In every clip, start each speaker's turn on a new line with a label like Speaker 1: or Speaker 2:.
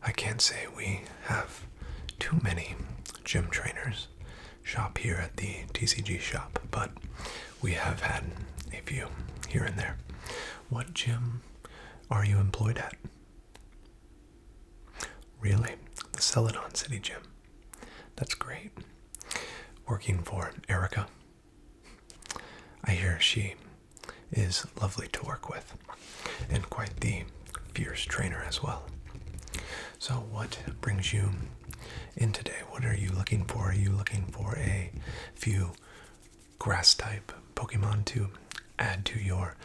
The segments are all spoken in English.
Speaker 1: I can't say we have too many gym trainers shop here at the TCG shop, but we have had a few here and there. What gym are you employed at? Really? The Celadon City gym. That's great. Working for Erika. I hear she is lovely to work with, and quite the fierce trainer as well. So what brings you in today? What are you looking for? Are you looking for a few grass type Pokemon to add to your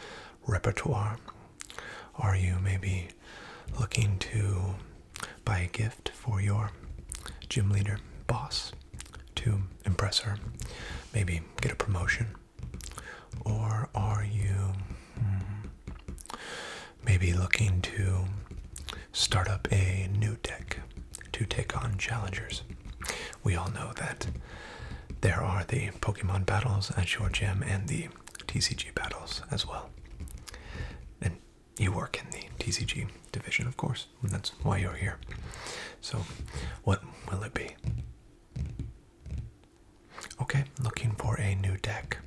Speaker 1: repertoire? Are you maybe looking to buy a gift for your gym leader boss to impress her? Maybe get a promotion? Or are you maybe looking to start up a new deck to take on challengers? We all know that there are the Pokemon battles at your gym and the TCG battles as well. And you work in the TCG division, of course, and that's why you're here. So, what will it be? Okay, looking for a new deck.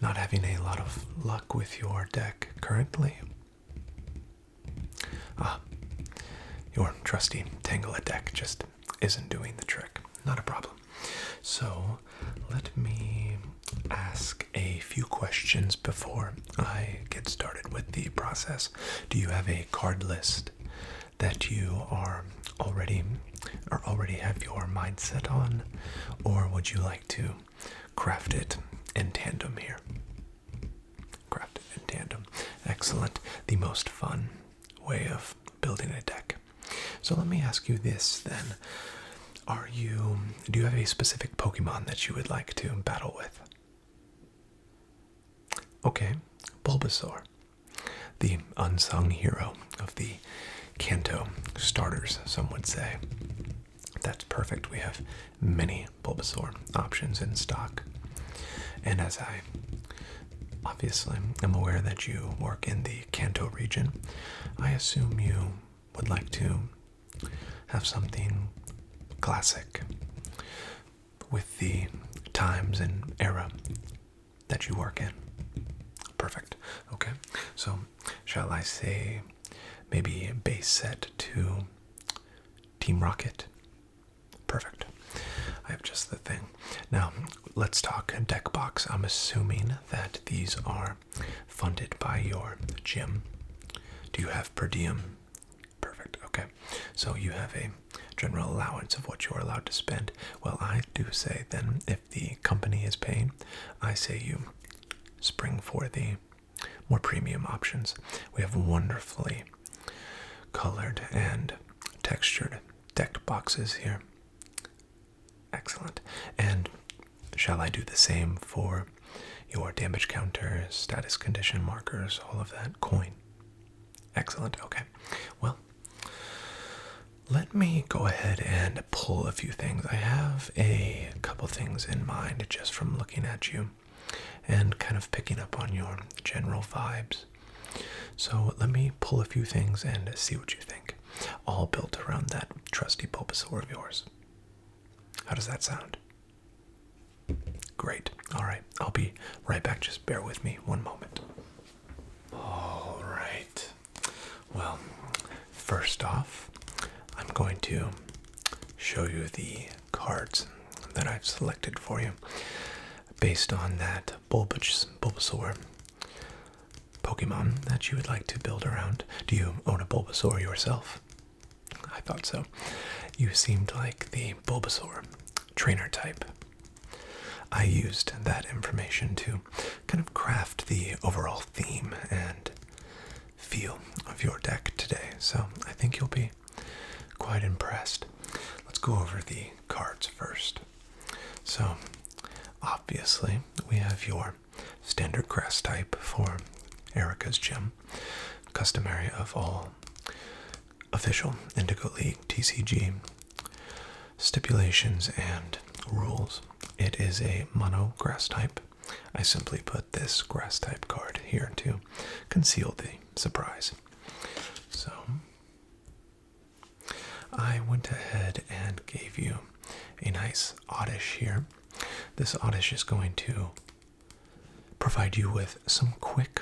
Speaker 1: Not having a lot of luck with your deck currently. Your trusty Tangela deck just isn't doing the trick. Not a problem. So, let me ask a few questions before I get started with the process. Do you have a card list that you are already have your mindset on, or would you like to craft it in tandem here? Craft it in tandem. Excellent. The most fun way of building a deck. So let me ask you this then. Do you have a specific Pokemon that you would like to battle with? Okay, Bulbasaur, the unsung hero of the Kanto starters, some would say. That's perfect. We have many Bulbasaur options in stock. And as I obviously am aware that you work in the Kanto region, I assume you would like to have something classic with the times and era that you work in. Perfect. Okay. So, shall I say maybe a base set to Team Rocket? Perfect. I have just the thing. Now, let's talk deck box. I'm assuming that these are funded by your gym. Do you have per diem? Perfect. Okay. So you have a general allowance of what you're allowed to spend. Well, I do say then, if the company is paying, I say you spring for the more premium options. We have wonderfully colored and textured deck boxes here. Excellent. And shall I do the same for your damage counters, status condition markers, all of that? Coin. Excellent. Okay. Well, let me go ahead and pull a few things. I have a couple things in mind just from looking at you and kind of picking up on your general vibes. So let me pull a few things and see what you think. All built around that trusty Bulbasaur of yours. How does that sound? Great. All right. I'll be right back. Just bear with me one moment. All right. Well, first off, I'm going to show you the cards that I've selected for you based on that Bulbasaur Pokemon that you would like to build around. Do you own a Bulbasaur yourself? I thought so. You seemed like the Bulbasaur trainer type. I used that information to kind of craft the overall theme and feel of your deck today, so I think you'll be quite impressed. Let's go over the cards first. So, obviously, we have your standard grass type for Erika's gym, customary of all official Indigo League TCG stipulations and rules. It is a mono grass type. I simply put this grass type card here to conceal the surprise. So, I went ahead and gave you a nice Oddish here. This Oddish is going to provide you with some quick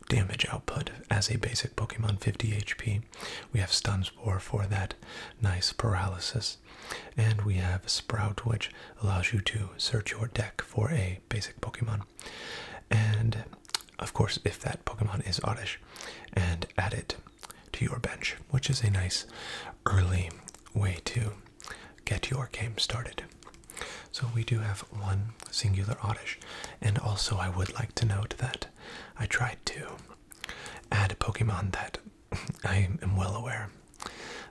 Speaker 1: damage output as a basic Pokemon, 50 HP. We have Stun Spore for that nice paralysis, and we have Sprout, which allows you to search your deck for a basic Pokemon, and of course if that Pokemon is Oddish, and add it to your bench, which is a nice early way to get your game started. So we do have one singular Oddish, and also I would like to note that I tried to add a Pokemon that I am well aware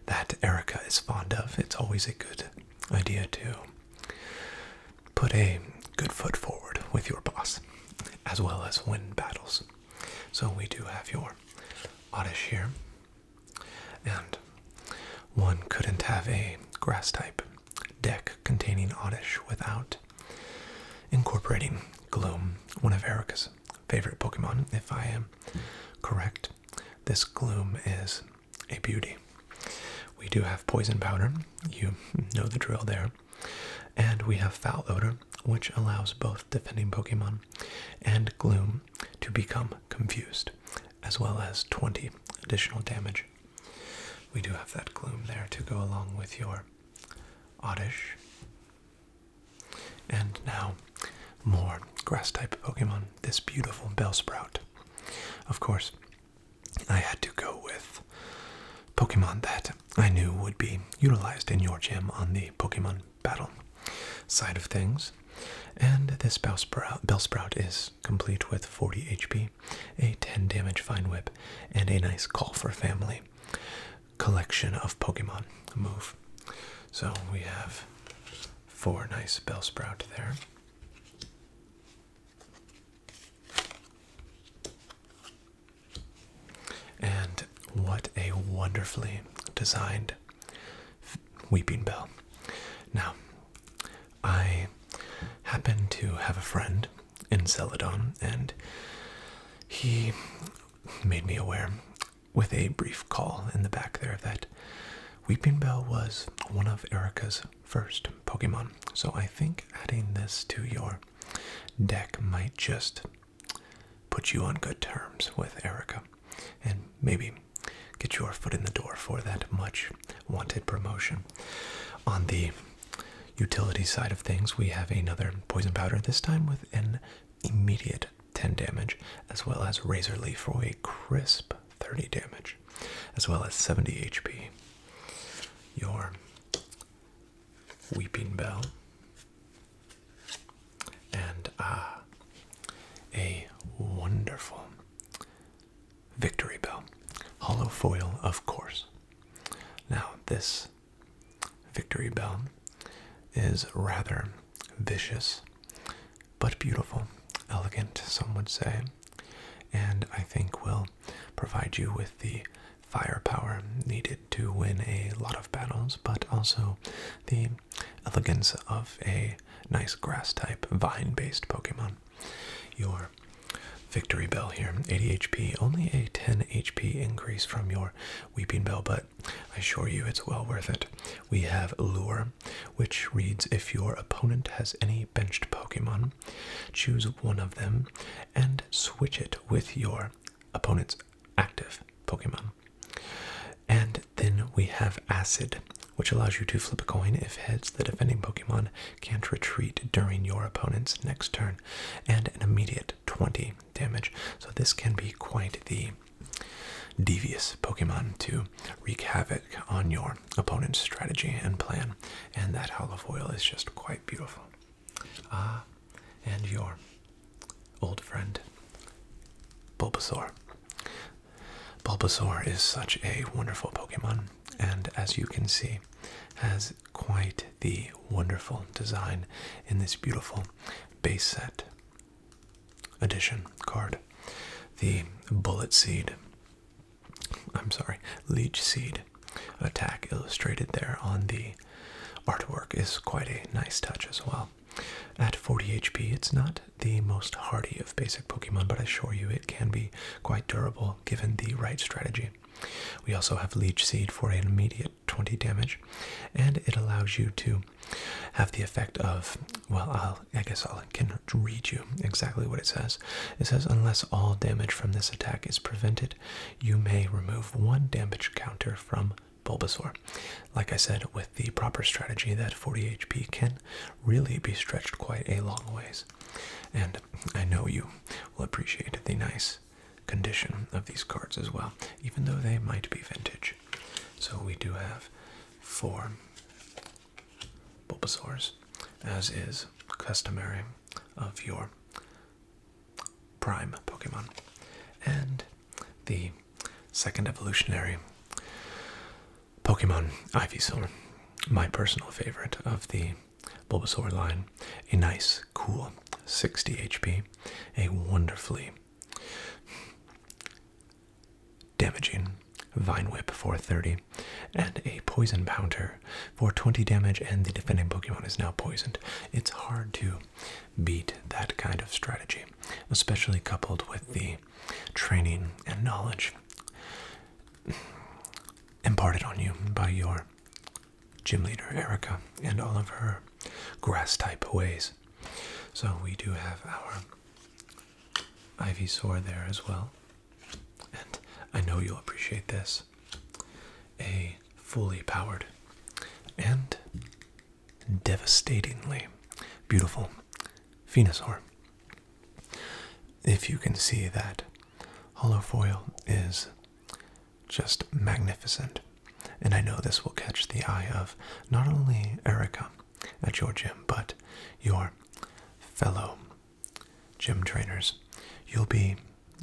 Speaker 1: that Erika is fond of. It's always a good idea to put a good foot forward with your boss, as well as win battles. So we do have your Oddish here, and one couldn't have a grass type deck containing Oddish without incorporating Gloom, one of Erika's favorite Pokemon, if I am correct. This Gloom is a beauty. We do have Poison Powder, you know the drill there, and we have Foul Odor, which allows both defending Pokemon and Gloom to become confused, as well as 20 additional damage. We do have that Gloom there to go along with your Oddish. And now, more grass-type Pokemon, this beautiful Bellsprout. Of course, I had to go with Pokemon that I knew would be utilized in your gym on the Pokemon battle side of things. And this Bellsprout is complete with 40 HP, a 10 damage Fine Whip, and a nice Call for Family collection of Pokemon move. So we have 4 nice Bellsprout there. And what a wonderfully designed Weeping Bell. Now, I happen to have a friend in Celadon, and he made me aware with a brief call in the back there that Weeping Bell was one of Erika's first Pokemon. So I think adding this to your deck might just put you on good terms with Erika, and maybe get your foot in the door for that much wanted promotion. On the utility side of things, we have another Poison Powder, this time with an immediate 10 damage, as well as Razor Leaf for a crisp 30 damage, as well as 70 HP. Your Weeping Bell, and a wonderful Victory Bell, hollow foil, of course. Now, this Victory Bell is rather vicious, but beautiful, elegant, some would say, and I think will provide you with the firepower needed to win a lot of battles, but also the elegance of a nice grass-type, vine-based Pokemon. Your Victory Bell here, 80 HP, only a 10 HP increase from your Weeping Bell, but I assure you it's well worth it. We have Lure, which reads, if your opponent has any benched Pokemon, choose one of them and switch it with your opponent's active Pokemon. And then we have Acid, which allows you to flip a coin. If heads, the defending Pokemon can't retreat during your opponent's next turn, and an immediate 20 damage. So this can be quite the devious Pokemon to wreak havoc on your opponent's strategy and plan, and that hollow foil is just quite beautiful. And your old friend, Bulbasaur. Bulbasaur is such a wonderful Pokemon, and as you can see, has quite the wonderful design in this beautiful base set edition card. The Leech Seed attack illustrated there on the artwork is quite a nice touch as well. At 40 HP, it's not the most hardy of basic Pokemon, but I assure you it can be quite durable given the right strategy. We also have Leech Seed for an immediate 20 damage, and it allows you to have the effect of, well, I can read you exactly what it says. It says, unless all damage from this attack is prevented, you may remove 1 damage counter from Bulbasaur. Like I said, with the proper strategy, that 40 HP can really be stretched quite a long ways. And I know you will appreciate the nice condition of these cards as well, even though they might be vintage. So we do have 4 Bulbasaurs, as is customary of your prime Pokemon. And the second evolutionary Pokemon, Ivysaur, my personal favorite of the Bulbasaur line. A nice, cool 60 HP, a wonderfully damaging Vine Whip for 30, and a Poison Pounder for 20 damage, and the defending Pokemon is now poisoned. It's hard to beat that kind of strategy, especially coupled with the training and knowledge imparted on you by your gym leader, Erika, and all of her grass-type ways. So we do have our Ivysaur there as well. And I know you'll appreciate this. A fully powered and devastatingly beautiful Venusaur. If you can see that holofoil is just magnificent. And I know this will catch the eye of not only Erika at your gym, but your fellow gym trainers. You'll be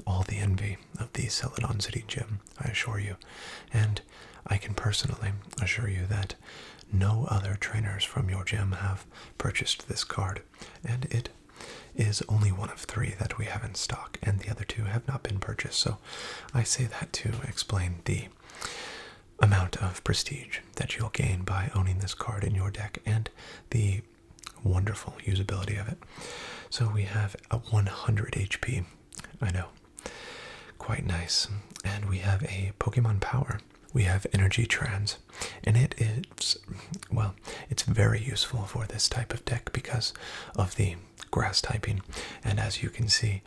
Speaker 1: all the envy of the Celadon City gym, I assure you. And I can personally assure you that no other trainers from your gym have purchased this card. And it is only one of 3 that we have in stock, and the other 2 have not been purchased. So I say that to explain the amount of prestige that you'll gain by owning this card in your deck and the wonderful usability of it. So we have a 100 HP, I know, quite nice. And we have a Pokemon Power. We have Energy Trans, and it is, well, it's very useful for this type of deck because of the grass typing. And as you can see,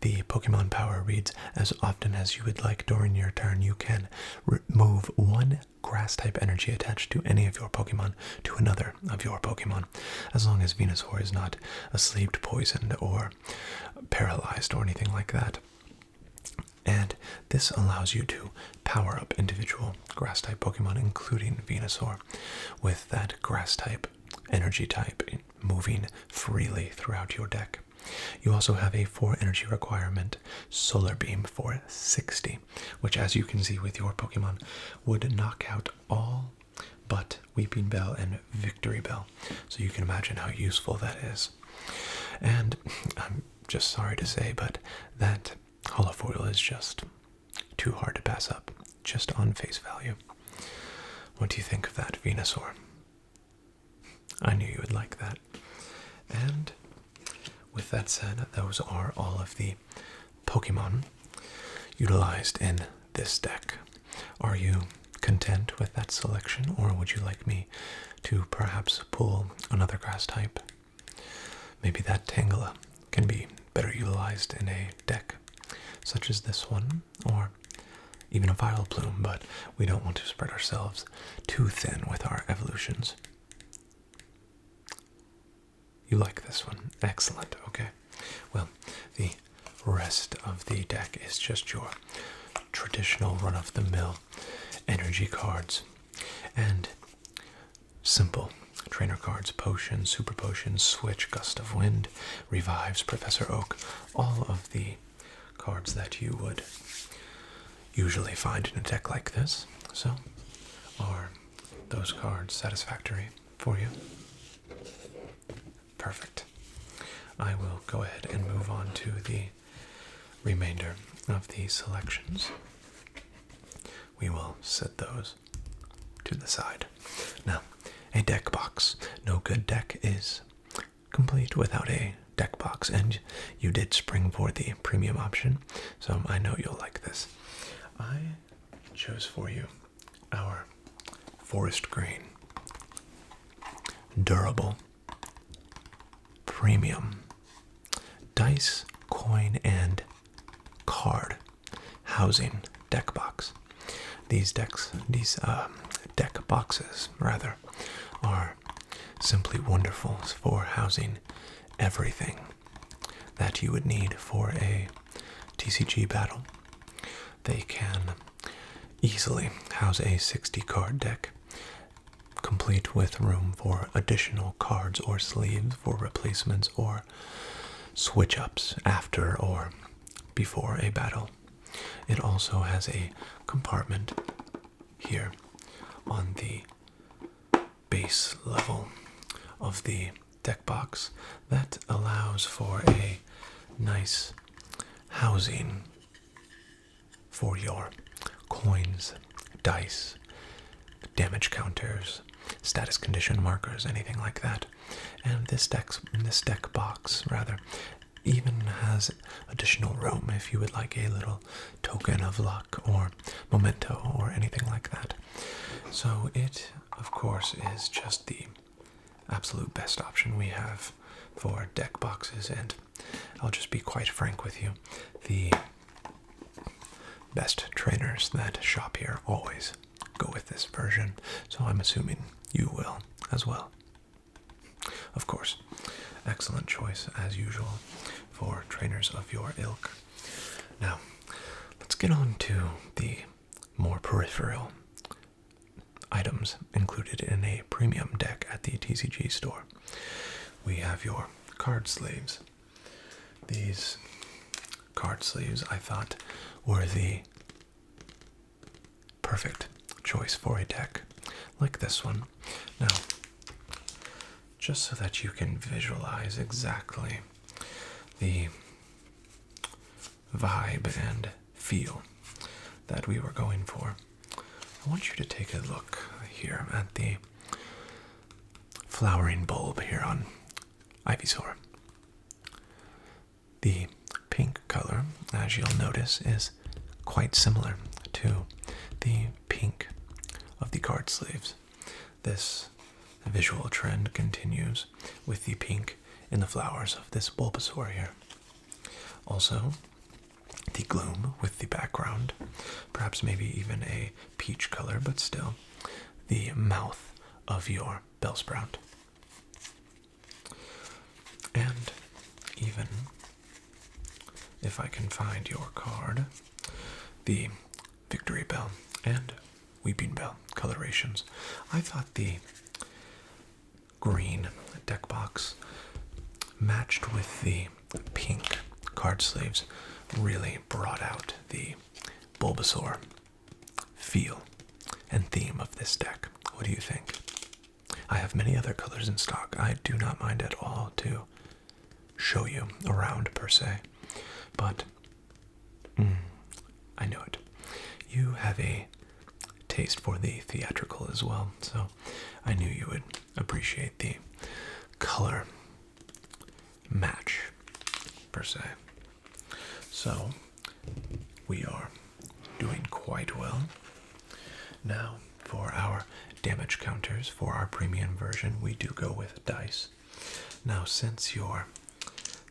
Speaker 1: the Pokemon Power reads, as often as you would like during your turn, you can remove 1 grass type energy attached to any of your Pokemon to another of your Pokemon, as long as Venusaur is not asleep, poisoned, or paralyzed, or anything like that. And this allows you to power up individual grass type Pokemon, including Venusaur, with that grass type energy type moving freely throughout your deck. You also have a 4 energy requirement Solar Beam for 60, which, as you can see with your Pokemon, would knock out all but Weeping Bell and Victory Bell. So you can imagine how useful that is. And I'm just sorry to say, but that holofoil is just too hard to pass up, just on face value. What do you think of that, Venusaur? I knew you would like that. And with that said, those are all of the Pokemon utilized in this deck. Are you content with that selection, or would you like me to perhaps pull another grass type? Maybe that Tangela can be better utilized in a deck such as this one, or even a Vileplume, but we don't want to spread ourselves too thin with our evolutions. You like this one? Excellent. Okay. Well, the rest of the deck is just your traditional run-of-the-mill energy cards and simple trainer cards: Potion, Super Potion, Switch, Gust of Wind, Revives, Professor Oak, all of the cards that you would usually find in a deck like this. So, are those cards satisfactory for you? Perfect. I will go ahead and move on to the remainder of the selections. We will set those to the side. Now, a deck box. No good deck is complete without a deck box, and you did spring for the premium option, so I know you'll like this. I chose for you our forest green, durable, premium, dice, coin, and card housing deck box. These deck boxes, rather, are simply wonderful for housing everything that you would need for a TCG battle. They can easily house a 60 card deck, complete with room for additional cards or sleeves for replacements or switch ups after or before a battle. It also has a compartment here on the base level of the deck box that allows for a nice housing for your coins, dice, damage counters, status condition markers, anything like that. And this deck box rather even has additional room if you would like a little token of luck or memento or anything like that. So it, of course, is just the absolute best option we have for deck boxes, and I'll just be quite frank with you, the best trainers that shop here always go with this version, so I'm assuming you will as well. Of course, excellent choice as usual for trainers of your ilk. Now, let's get on to the more peripheral items included in a premium deck at the TCG Store. We have your card sleeves. These card sleeves, I thought, were the perfect choice for a deck like this one. Now, just so that you can visualize exactly the vibe and feel that we were going for, I want you to take a look here at the flowering bulb here on Ivysaur. The pink color, as you'll notice, is quite similar to the pink of the card sleeves. This visual trend continues with the pink in the flowers of this Bulbasaur here. Also, the gloom with the background, perhaps maybe even a peach color, but still, the mouth of your Bellsprout. And even, if I can find your card, the Victory Bell and Weeping Bell colorations. I thought the green deck box matched with the pink card sleeves really brought out the Bulbasaur feel and theme of this deck. What do you think? I have many other colors in stock. I do not mind at all to show you around per se, but I knew it. You have a taste for the theatrical as well, so I knew you would appreciate the color match per se. So we are doing quite well. Now for our damage counters for our premium version, we do go with dice. Now since your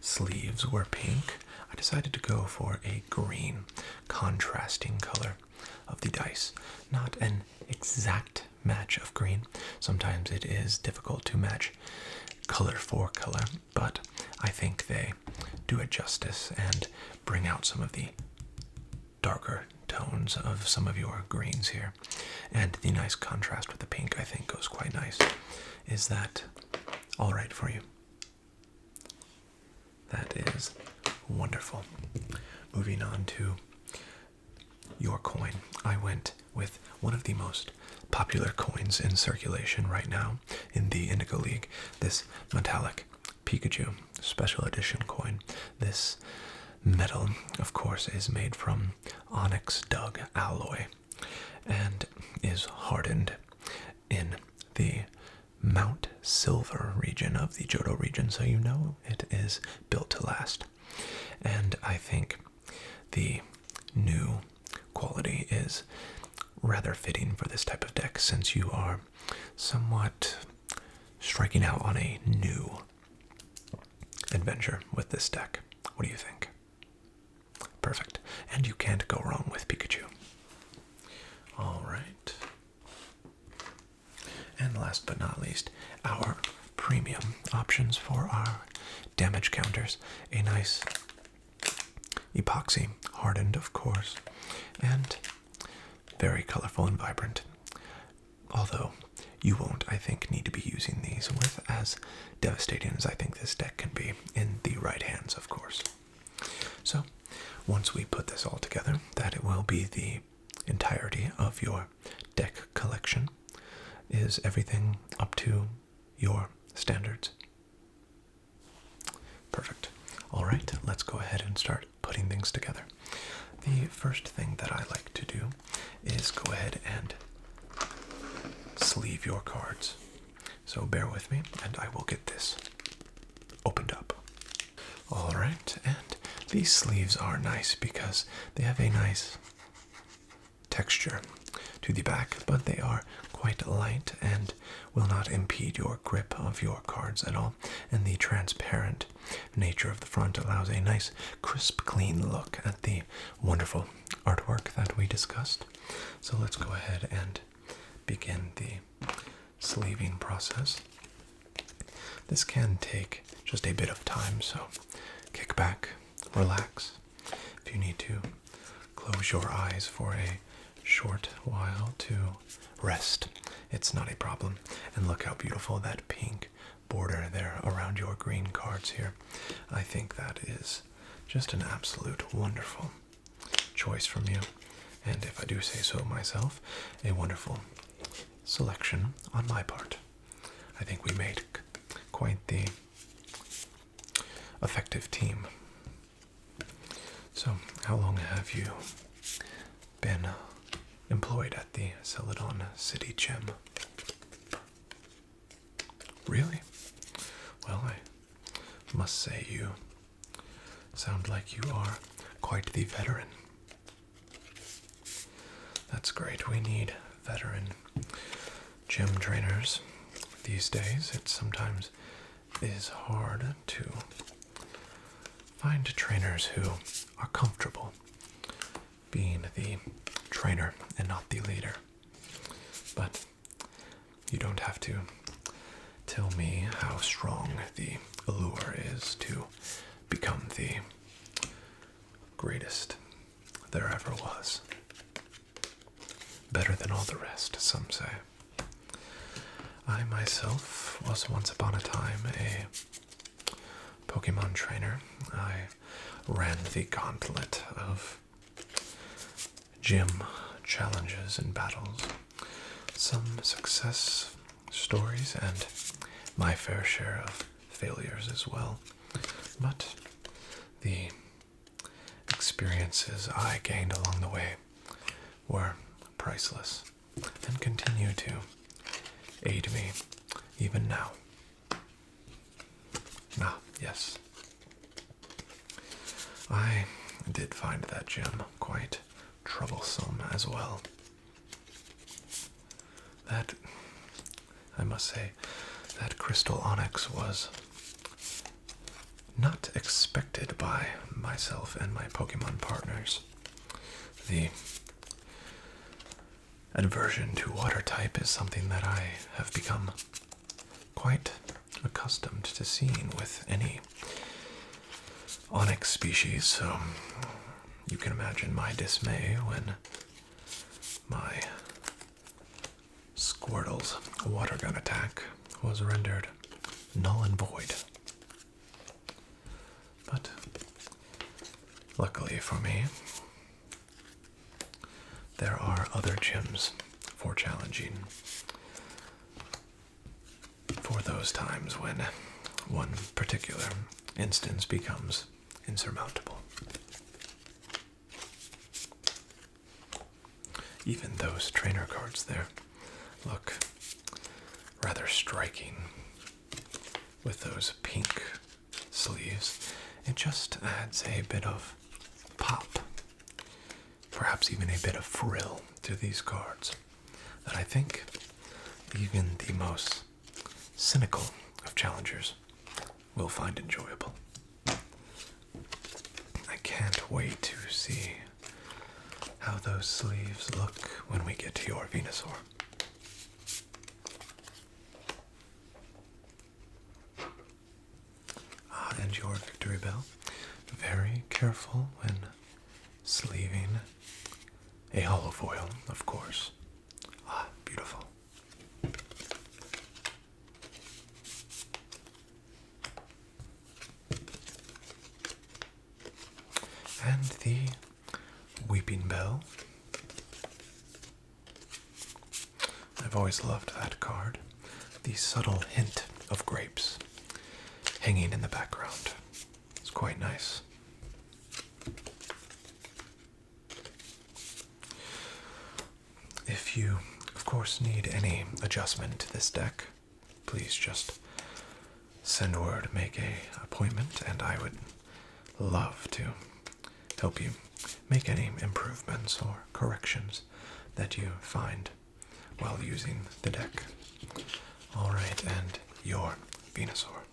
Speaker 1: sleeves were pink, I decided to go for a green contrasting color of the dice. Not an exact match of green. Sometimes it is difficult to match color for color, but I think they do it justice and bring out some of the darker tones of some of your greens here. And the nice contrast with the pink, I think, goes quite nice. Is that all right for you? That is wonderful. Moving on to your coin. I went with one of the most popular coins in circulation right now in the Indigo League, this metallic Pikachu special edition coin. This metal, of course, is made from onyx dug alloy and is hardened in the Mount Silver region of the Johto region, so you know it is built to last. And I think the new quality is rather fitting for this type of deck since you are somewhat striking out on a new adventure with this deck. What do you think? Perfect. And you can't go wrong with Pikachu. Alright. And last but not least, our premium options for our damage counters. A nice epoxy, hardened of course, and very colorful and vibrant. Although you won't, I think, need to be using these with as devastating as I think this deck can be in the right hands, of course. So, once we put this all together, that it will be the entirety of your deck collection. Is everything up to your standards? Perfect. Alright, let's go ahead and start putting things together. The first thing that I like to do is go ahead and sleeve your cards. So bear with me and I will get this opened up. Alright, and these sleeves are nice because they have a nice texture to the back, but they are quite light and will not impede your grip of your cards at all. And the transparent nature of the front allows a nice, crisp, clean look at the wonderful artwork that we discussed. So let's go ahead and begin the sleeving process. This can take just a bit of time, so kick back, relax. If you need to close your eyes for a short while to rest, it's not a problem. And look how beautiful that pink border there around your green cards here. I think that is just an absolute wonderful choice from you. And if I do say so myself, a wonderful selection on my part. I think we made quite the effective team. So, how long have you been employed at the Celadon City gym? Really? Well, I must say you sound like you are quite the veteran. That's great. We need veteran gym trainers these days. It sometimes is hard to find trainers who are comfortable being the trainer and not the leader. But you don't have to tell me how strong the allure is to become the greatest there ever was. Better than all the rest, some say. I myself was once upon a time a Pokémon trainer. I ran the gauntlet of gym challenges and battles. Some success stories and my fair share of failures as well. But the experiences I gained along the way were priceless and continue to aid me even now. Ah, yes. I did find that gym quite troublesome as well. That, I must say, that crystal onyx was not expected by myself and my Pokemon partners. The aversion to water type is something that I have become quite accustomed to seeing with any onyx species, so you can imagine my dismay when my Squirtle's water gun attack was rendered null and void. But luckily for me, there are other gyms for challenging for those times when one particular instance becomes insurmountable. Even those trainer cards there look rather striking with those pink sleeves. It just adds a bit of pop, perhaps even a bit of frill to these cards that I think even the most cynical of challengers will find enjoyable. I can't wait to see how those sleeves look when we get to your Venusaur. And your Victory Bell. Very careful when sleeving a hollow foil, of course. Beautiful. And the Weeping Bell. I've always loved that card. The subtle hint of grapes hanging in the background. It's quite nice. If you, of course, need any adjustment to this deck, please just send word, make an appointment, and I would love to help you make any improvements or corrections that you find while using the deck. Alright, and your Venusaur.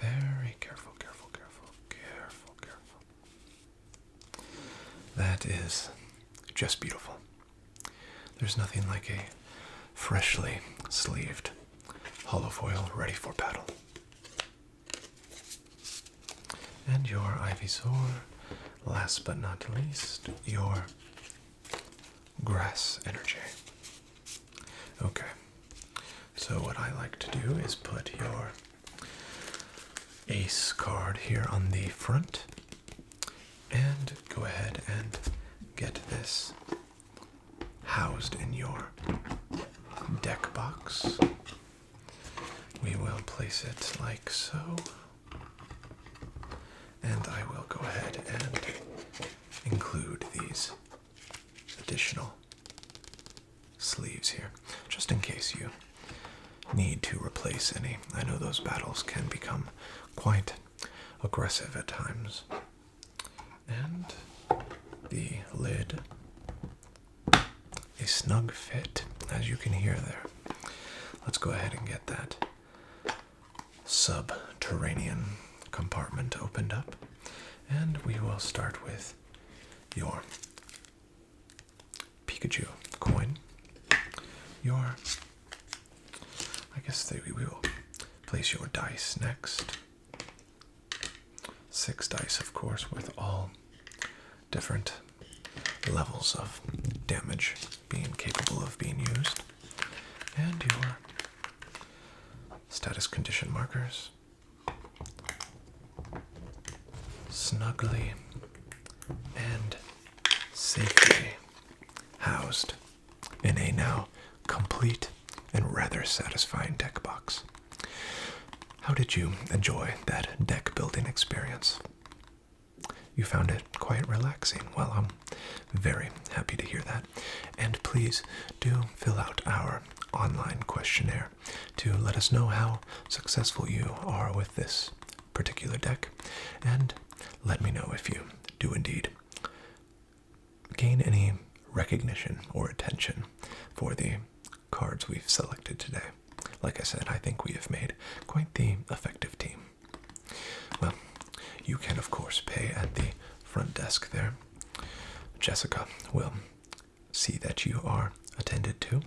Speaker 1: Very careful, careful, careful, careful, careful. That is just beautiful. There's nothing like a freshly sleeved hollow foil ready for battle. And your Ivysaur, last but not least, your Grass Energy. Okay, so what I like to do is put your Ace card here on the front and go ahead and get this housed in your deck box. We will place it like so, and I will go ahead and include these additional sleeves here, just in case you need to replace any. I know those battles can become quite aggressive at times. And the lid, a snug fit, as you can hear there. Let's go ahead and get that subterranean compartment opened up, and we will start with your Pikachu coin. Your, I guess we will place your dice next. 6 dice, of course, with all different levels of damage being capable of being used. And your status condition markers. Snugly and safely housed in a now complete and rather satisfying deck box. How did you enjoy that deck building experience? You found it quite relaxing. Well, I'm very happy to hear that. And please do fill out our online questionnaire to let us know how successful you are with this particular deck. And let me know if you do indeed gain any recognition or attention for the cards we've selected today. Like I said, I think we have made quite the effective team. Well, you can of course pay at the front desk there. Jessica will see that you are attended to,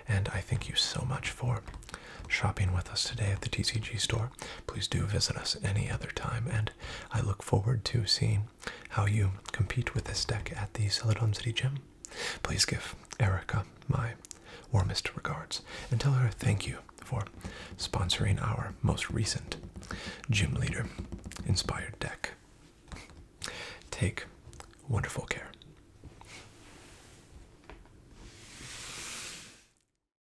Speaker 1: and I thank you so much for shopping with us today at the TCG Store. Please do visit us any other time, and I look forward to seeing how you compete with this deck at the Celadon City Gym. Please give Erika my warmest regards, and tell her thank you for sponsoring our most recent Gym Leader inspired deck. Take wonderful care.